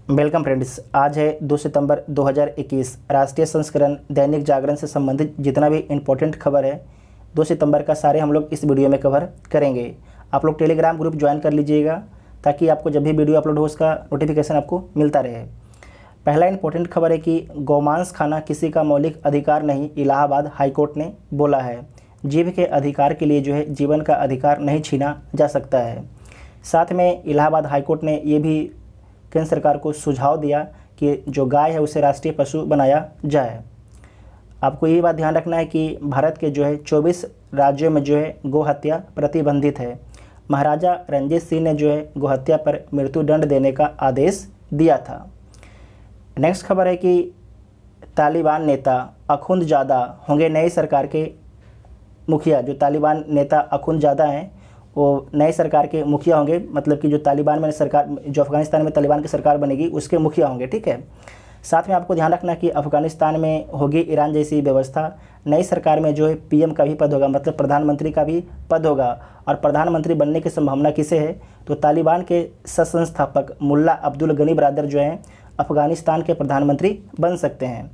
Welcome friends, आज है 2 सितंबर 2021। राष्ट्रीय संस्करण दैनिक जागरण से संबंधित जितना भी इम्पोर्टेंट खबर है 2 सितंबर का सारे हम लोग इस वीडियो में कवर करेंगे। आप लोग टेलीग्राम ग्रुप ज्वाइन कर लीजिएगा ताकि आपको जब भी वीडियो अपलोड हो उसका नोटिफिकेशन आपको मिलता रहे। पहला इंपॉर्टेंट खबर है कि गौमांस खाना किसी का मौलिक अधिकार नहीं, इलाहाबाद हाईकोर्ट ने बोला है। जीव के अधिकार के लिए जो है जीवन का अधिकार नहीं छीना जा सकता है। साथ में इलाहाबाद हाईकोर्ट ने ये भी केंद्र सरकार को सुझाव दिया कि जो गाय है उसे राष्ट्रीय पशु बनाया जाए। आपको ये बात ध्यान रखना है कि भारत के जो है 24 राज्यों में जो है गौ हत्या प्रतिबंधित है। महाराजा रंजीत सिंह ने जो है गौ हत्या पर मृत्युदंड देने का आदेश दिया था। नेक्स्ट खबर है कि तालिबान नेता अखुंदजादा होंगे नई सरकार के मुखिया। जो तालिबान नेता अखुंदजादा हैं वो नई सरकार के मुखिया होंगे, मतलब कि जो तालिबान में सरकार, जो अफ़गानिस्तान में तालिबान की सरकार बनेगी उसके मुखिया होंगे। ठीक है। साथ में आपको ध्यान रखना कि अफ़गानिस्तान में होगी ईरान जैसी व्यवस्था। नई सरकार में जो है पीएम का भी पद होगा, मतलब प्रधानमंत्री का भी पद होगा। और प्रधानमंत्री बनने की संभावना किसे है तो तालिबान के संस्थापक मुल्ला अब्दुल गनी बरादर जो हैं अफ़गानिस्तान के प्रधानमंत्री बन सकते हैं।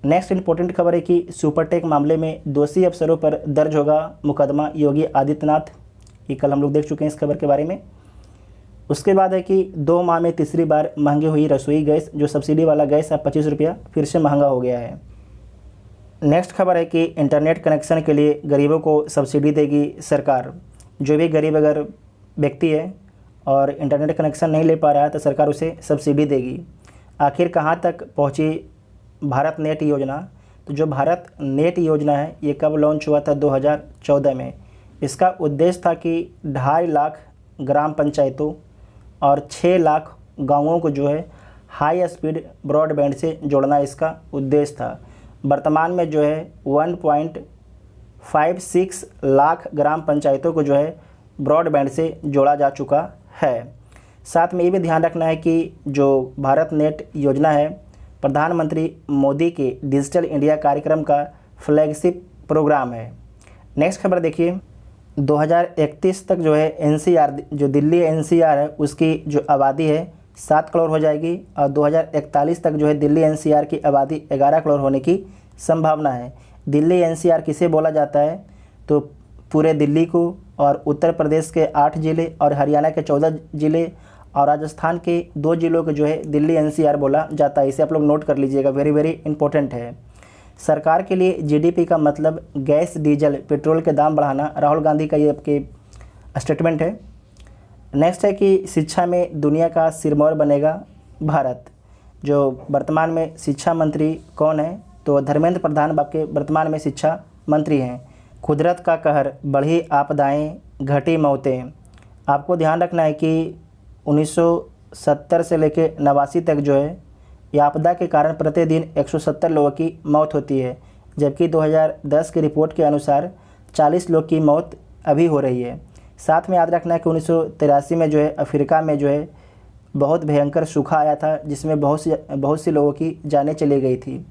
नेक्स्ट इंपॉर्टेंट खबर है कि सुपरटेक मामले में दोषी अफसरों पर दर्ज होगा मुकदमा, योगी आदित्यनाथ। ये कल हम लोग देख चुके हैं इस खबर के बारे में। उसके बाद है कि 2 माह में तीसरी बार महंगी हुई रसोई गैस। जो सब्सिडी वाला गैस है 25 रुपया फिर से महंगा हो गया है। नेक्स्ट खबर है कि इंटरनेट कनेक्शन के लिए गरीबों को सब्सिडी देगी सरकार। जो भी गरीब अगर व्यक्ति है और इंटरनेट कनेक्शन नहीं ले पा रहा है तो सरकार उसे सब्सिडी देगी। आखिर कहाँ तक पहुँची भारत नेट योजना? तो जो भारत नेट योजना है ये कब लॉन्च हुआ था? 2014 में। इसका उद्देश्य था कि 2.5 लाख ग्राम पंचायतों और 6 लाख गांवों को जो है हाई स्पीड ब्रॉडबैंड से जोड़ना इसका उद्देश्य था। वर्तमान में जो है 1.56 लाख ग्राम पंचायतों को जो है ब्रॉडबैंड से जोड़ा जा चुका है। साथ में ये भी ध्यान रखना है कि जो भारत नेट योजना है प्रधानमंत्री मोदी के डिजिटल इंडिया कार्यक्रम का फ्लैगशिप प्रोग्राम है। नेक्स्ट खबर देखिए, 2031 तक जो है एनसीआर, जो दिल्ली एनसीआर है उसकी जो आबादी है 7 करोड़ हो जाएगी और 2041 तक जो है दिल्ली एनसीआर की आबादी 11 करोड़ होने की संभावना है। दिल्ली एनसीआर किसे बोला जाता है तो पूरे दिल्ली को, और उत्तर प्रदेश के 8 ज़िले और हरियाणा के 14 ज़िले और राजस्थान के 2 ज़िलों को जो है दिल्ली एनसीआर बोला जाता है। इसे आप लोग नोट कर लीजिएगा, वेरी वेरी इंपॉर्टेंट है। सरकार के लिए जीडीपी का मतलब गैस, डीजल, पेट्रोल के दाम बढ़ाना। राहुल गांधी का ये आपके स्टेटमेंट है। नेक्स्ट है कि शिक्षा में दुनिया का सिरमौर बनेगा भारत। जो वर्तमान में शिक्षा मंत्री कौन है तो धर्मेंद्र प्रधान आपके वर्तमान में शिक्षा मंत्री हैं। कुदरत का कहर, बढ़ी आपदाएं, घटी मौतें। आपको ध्यान रखना है कि 1970 से लेकर 89 तक जो है ये आपदा के कारण प्रतिदिन 170 लोगों की मौत होती है, जबकि 2010 की रिपोर्ट के अनुसार 40 लोग की मौत अभी हो रही है। साथ में याद रखना है कि 1983 में जो है अफ्रीका में जो है बहुत भयंकर सूखा आया था जिसमें बहुत सी लोगों की जानें चली गई थी।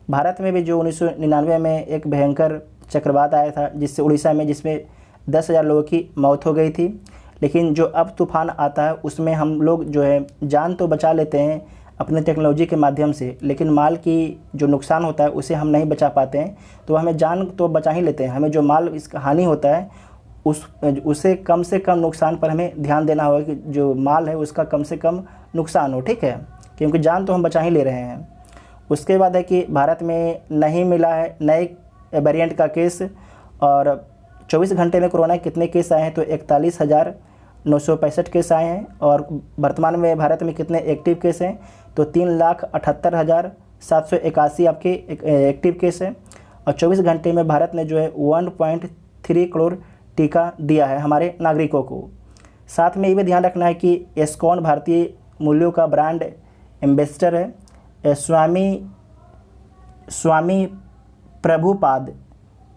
भारत में भी जो 1999 में एक भयंकर चक्रवात आया था जिससे उड़ीसा में, जिसमें 10,000 लोगों की मौत हो गई थी। लेकिन जो अब तूफ़ान आता है उसमें हम लोग जो है जान तो बचा लेते हैं अपने टेक्नोलॉजी के माध्यम से, लेकिन माल की जो नुकसान होता है उसे हम नहीं बचा पाते हैं। तो हमें जान तो बचा ही लेते हैं, हमें जो माल इसका हानि होता है उसे कम से कम नुकसान पर हमें ध्यान देना होगा कि जो माल है उसका कम से कम नुकसान हो। ठीक है, क्योंकि जान तो हम बचा ही ले रहे हैं। उसके बाद है कि भारत में नहीं मिला है नए वेरिएंट का केस। और 24 घंटे में कोरोना कितने केस आए हैं तो 41,965 केस आए हैं। और वर्तमान में भारत में कितने एक्टिव केस हैं तो 3,78,781 आपके एक्टिव केस हैं। और 24 घंटे में भारत ने जो है 1.3 करोड़ टीका दिया है हमारे नागरिकों को। साथ में ये भी ध्यान रखना है कि एस्कॉन भारतीय मूल्यों का ब्रांड एम्बेसडर है। स्वामी प्रभुपाद,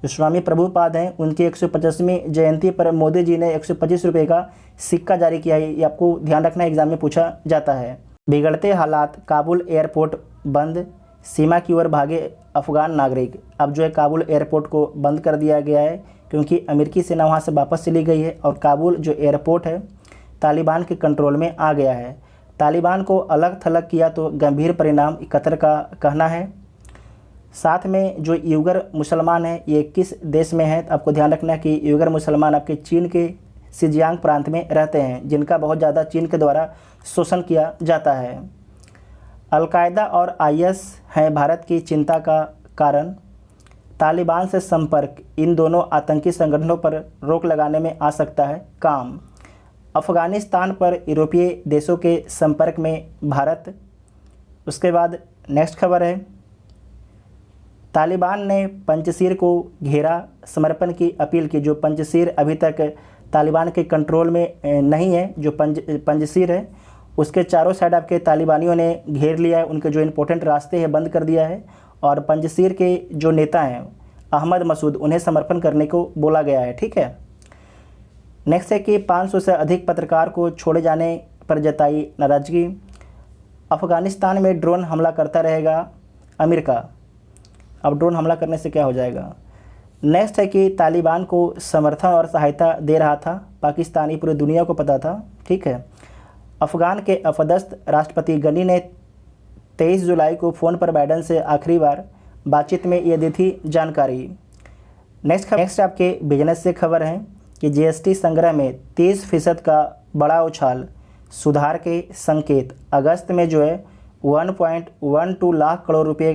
जो स्वामी प्रभुपाद हैं उनकी 150वीं जयंती पर मोदी जी ने 125 रुपये का सिक्का जारी किया है। ये आपको ध्यान रखना, एग्जाम में पूछा जाता है। बिगड़ते हालात, काबुल एयरपोर्ट बंद, सीमा की ओर भागे अफगान नागरिक। अब जो है काबुल एयरपोर्ट को बंद कर दिया गया है क्योंकि अमेरिकी सेना वहाँ से वापस चली गई है और काबुल जो एयरपोर्ट है तालिबान के कंट्रोल में आ गया है। तालिबान को अलग थलग किया तो गंभीर परिणाम कतर का कहना है। साथ में जो उइगर मुसलमान हैं ये किस देश में है, आपको ध्यान रखना है कि उइगर मुसलमान आपके चीन के सिजियांग प्रांत में रहते हैं, जिनका बहुत ज़्यादा चीन के द्वारा शोषण किया जाता है। अलकायदा और आईएस हैं भारत की चिंता का कारण। तालिबान से संपर्क, इन दोनों आतंकी संगठनों पर रोक लगाने में आ सकता है काम। अफ़गानिस्तान पर यूरोपीय देशों के संपर्क में भारत। उसके बाद नेक्स्ट खबर है, तालिबान ने पंजशीर को घेरा, समर्पण की अपील की। जो पंजशीर अभी तक तालिबान के कंट्रोल में नहीं है, जो पंजशीर है उसके चारों साइड आपके तालिबानियों ने घेर लिया है, उनके जो इम्पोर्टेंट रास्ते हैं बंद कर दिया है, और पंजशीर के जो नेता हैं अहमद मसूद, उन्हें समर्पण करने को बोला गया है। ठीक है। नेक्स्ट है कि 500 से अधिक पत्रकार को छोड़े जाने पर जताई नाराजगी। अफ़गानिस्तान में ड्रोन हमला करता रहेगा अमेरिका। अब ड्रोन हमला करने से क्या हो जाएगा। नेक्स्ट है कि तालिबान को समर्थन और सहायता दे रहा था पाकिस्तानी, पूरी दुनिया को पता था। ठीक है। अफ़गान के अपदस्थ राष्ट्रपति गनी ने 23 जुलाई को फ़ोन पर बाइडेन से आखिरी बार बातचीत में ये दी थी जानकारी। नेक्स्ट आपके बिजनेस से खबर है कि जीएसटी संग्रह में 30% का बड़ा उछाल, सुधार के संकेत। अगस्त में जो है 1.12 लाख करोड़ रुपए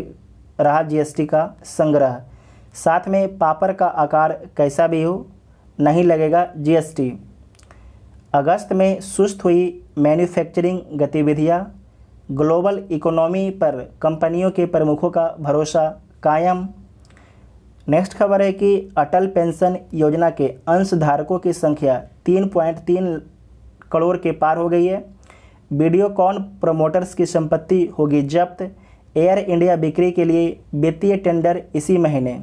रहा जीएसटी का संग्रह। साथ में पापड़ का आकार कैसा भी हो, नहीं लगेगा जीएसटी। अगस्त में सुस्त हुई मैन्युफैक्चरिंग गतिविधियां, ग्लोबल इकोनॉमी पर कंपनियों के प्रमुखों का भरोसा कायम। नेक्स्ट खबर है कि अटल पेंशन योजना के अंशधारकों की संख्या 3.3 करोड़ के पार हो गई है। वीडियोकॉन प्रमोटर्स की संपत्ति होगी जब्त। एयर इंडिया बिक्री के लिए वित्तीय टेंडर इसी महीने।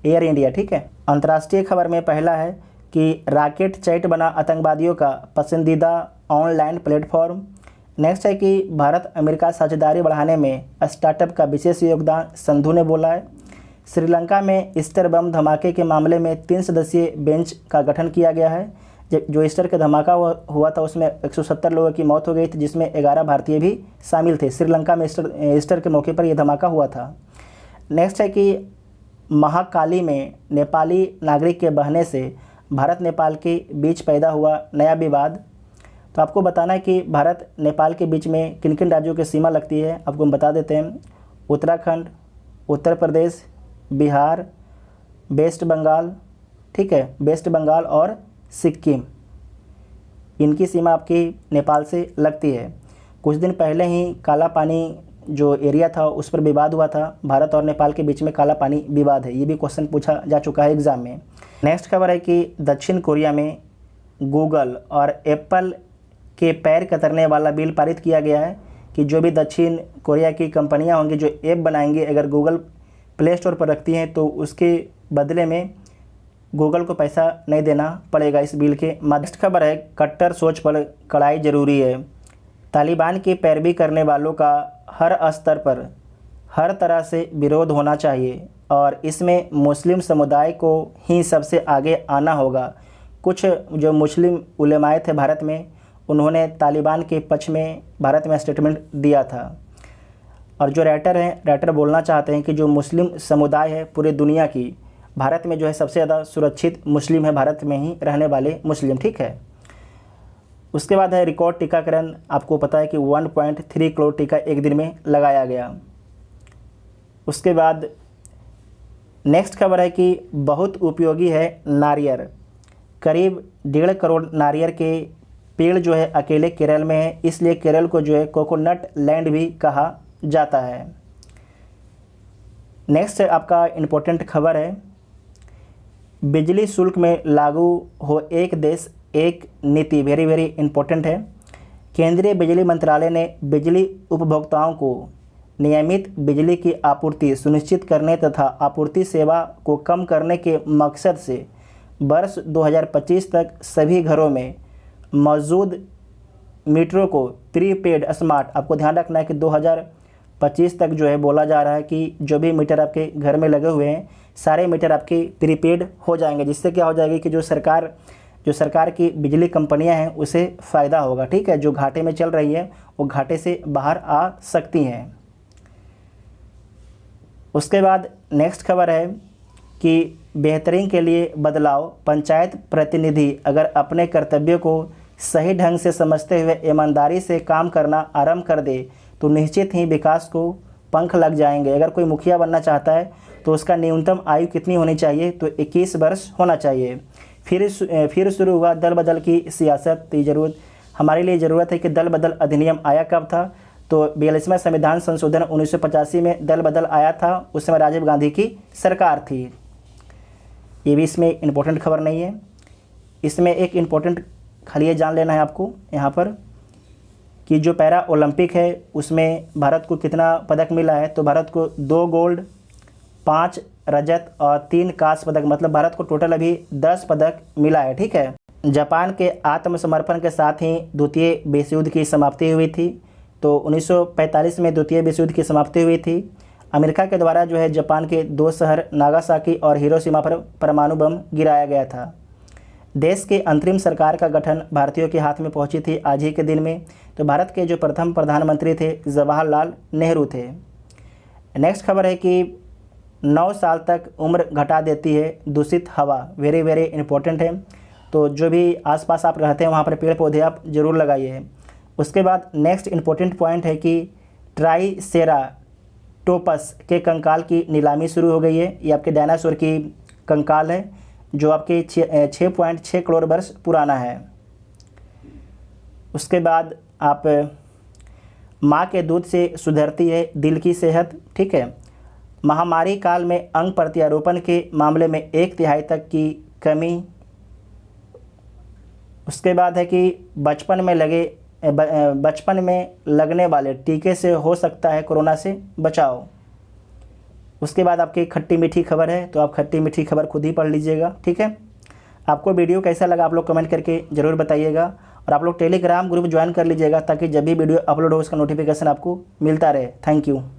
एयर इंडिया, ठीक है। अंतर्राष्ट्रीय खबर में पहला है कि रॉकेट चैट बना आतंकवादियों का पसंदीदा ऑनलाइन प्लेटफॉर्म। नेक्स्ट है कि भारत अमेरिका साझेदारी बढ़ाने में स्टार्टअप का विशेष योगदान, संधू ने बोला है। श्रीलंका में ईस्टर बम धमाके के मामले में 3 सदस्यीय बेंच का गठन किया गया है। जो ईस्टर का धमाका हुआ था उसमें 170 लोगों की मौत हो गई थी, जिसमें 11 भारतीय भी शामिल थे। श्रीलंका में ईस्टर के मौके पर यह धमाका हुआ था। नेक्स्ट है कि महाकाली में नेपाली नागरिक के बहने से भारत नेपाल के बीच पैदा हुआ नया विवाद। तो आपको बताना है कि भारत नेपाल के बीच में किन किन राज्यों की सीमा लगती है, आपको हम बता देते हैं। उत्तराखंड, उत्तर प्रदेश, बिहार, वेस्ट बंगाल, ठीक है, वेस्ट बंगाल और सिक्किम, इनकी सीमा आपकी नेपाल से लगती है। कुछ दिन पहले ही काला पानी जो एरिया था उस पर विवाद हुआ था। भारत और नेपाल के बीच में काला पानी विवाद है, ये भी क्वेश्चन पूछा जा चुका है एग्जाम में। नेक्स्ट खबर है कि दक्षिण कोरिया में गूगल और एप्पल के पैर कतरने वाला बिल पारित किया गया है कि जो भी दक्षिण कोरिया की कंपनियां होंगी जो ऐप बनाएंगी, अगर गूगल प्ले स्टोर पर रखती हैं तो उसके बदले में गूगल को पैसा नहीं देना पड़ेगा इस बिल के। नेक्स्ट खबर है कट्टर सोच पर कड़ाई ज़रूरी है। तालिबान की पैरवी करने वालों का हर स्तर पर हर तरह से विरोध होना चाहिए और इसमें मुस्लिम समुदाय को ही सबसे आगे आना होगा। कुछ जो मुस्लिम उलेमाए थे भारत में, उन्होंने तालिबान के पक्ष में भारत में स्टेटमेंट दिया था। और जो राइटर बोलना चाहते हैं कि जो मुस्लिम समुदाय है पूरी दुनिया की, भारत में जो है सबसे ज़्यादा सुरक्षित मुस्लिम है, भारत में ही रहने वाले मुस्लिम, ठीक है। उसके बाद है रिकॉर्ड टीकाकरण। आपको पता है कि 1.3 करोड़ टीका एक दिन में लगाया गया। उसके बाद नेक्स्ट खबर है कि बहुत उपयोगी है नारियल। करीब 1.5 करोड़ नारियल के पेड़ जो है अकेले केरल में है, इसलिए केरल को जो है कोकोनट लैंड भी कहा जाता है। नेक्स्ट आपका इम्पोर्टेंट खबर है, बिजली शुल्क में लागू हो एक देश एक नीति। वेरी वेरी इंपॉर्टेंट है। केंद्रीय बिजली मंत्रालय ने बिजली उपभोक्ताओं को नियमित बिजली की आपूर्ति सुनिश्चित करने तथा आपूर्ति सेवा को कम करने के मकसद से वर्ष 2025 तक सभी घरों में मौजूद मीटरों को प्रीपेड स्मार्ट, आपको ध्यान रखना है कि 2025 तक जो है बोला जा रहा है कि जो भी मीटर आपके घर में लगे हुए हैं सारे मीटर आपके प्रीपेड हो जाएंगे, जिससे क्या हो जाएगी कि जो सरकार जो सरकार की बिजली कंपनियां हैं उसे फ़ायदा होगा, ठीक है। जो घाटे में चल रही है वो घाटे से बाहर आ सकती हैं। उसके बाद नेक्स्ट खबर है कि बेहतरीन के लिए बदलाव, पंचायत प्रतिनिधि अगर अपने कर्तव्य को सही ढंग से समझते हुए ईमानदारी से काम करना आरंभ कर दे तो निश्चित ही विकास को पंख लग जाएंगे। अगर कोई मुखिया बनना चाहता है तो उसका न्यूनतम आयु कितनी होनी चाहिए, तो 21 वर्ष होना चाहिए। फिर शुरू हुआ दल बदल की सियासत। तो ज़रूरत हमारे लिए ज़रूरत है कि दल बदल अधिनियम आया कब था, तो 42वां संविधान संशोधन 1985 में दल बदल आया था। उस समय राजीव गांधी की सरकार थी। ये भी इसमें इम्पोर्टेंट खबर नहीं है। इसमें एक इम्पोर्टेंट खाली ये जान लेना है आपको यहाँ पर कि जो पैरा ओलंपिक है उसमें भारत को कितना पदक मिला है। तो भारत को 2 गोल्ड, 5 रजत और 3 कांस्य पदक, मतलब भारत को टोटल अभी 10 पदक मिला है, ठीक है। जापान के आत्मसमर्पण के साथ ही द्वितीय विश्व युद्ध की समाप्ति हुई थी। तो 1945 में द्वितीय विश्व युद्ध की समाप्ति हुई थी। अमेरिका के द्वारा जो है जापान के 2 शहर नागासाकी और हिरोशिमा पर परमाणु बम गिराया गया था। देश के अंतरिम सरकार का गठन भारतीयों के हाथ में पहुंची थी आज ही के दिन में। तो भारत के जो प्रथम प्रधानमंत्री थे जवाहरलाल नेहरू थे। नेक्स्ट खबर है कि 9 साल तक उम्र घटा देती है दूषित हवा। वेरी वेरी इंपॉर्टेंट है। तो जो भी आसपास आप रहते हैं वहाँ पर पेड़ पौधे आप ज़रूर लगाइए। उसके बाद नेक्स्ट इंपॉर्टेंट पॉइंट है कि ट्राइसेराटोपस के कंकाल की नीलामी शुरू हो गई है। ये आपके डायनासोर की कंकाल है जो आपके 6.6 करोड़ वर्ष पुराना है। उसके बाद आप माँ के दूध से सुधरती है दिल की सेहत, ठीक है। महामारी काल में अंग प्रत्यारोपण के मामले में 1/3 तक की कमी। उसके बाद है कि बचपन में लगने वाले टीके से हो सकता है कोरोना से बचाव। उसके बाद आपकी खट्टी मीठी खबर है, तो आप खट्टी मीठी खबर खुद ही पढ़ लीजिएगा, ठीक है। आपको वीडियो कैसा लगा आप लोग कमेंट करके ज़रूर बताइएगा। और आप लोग टेलीग्राम ग्रुप ज्वाइन कर लीजिएगा ताकि जब भी वीडियो अपलोड हो उसका नोटिफिकेशन आपको मिलता रहे। Thank you.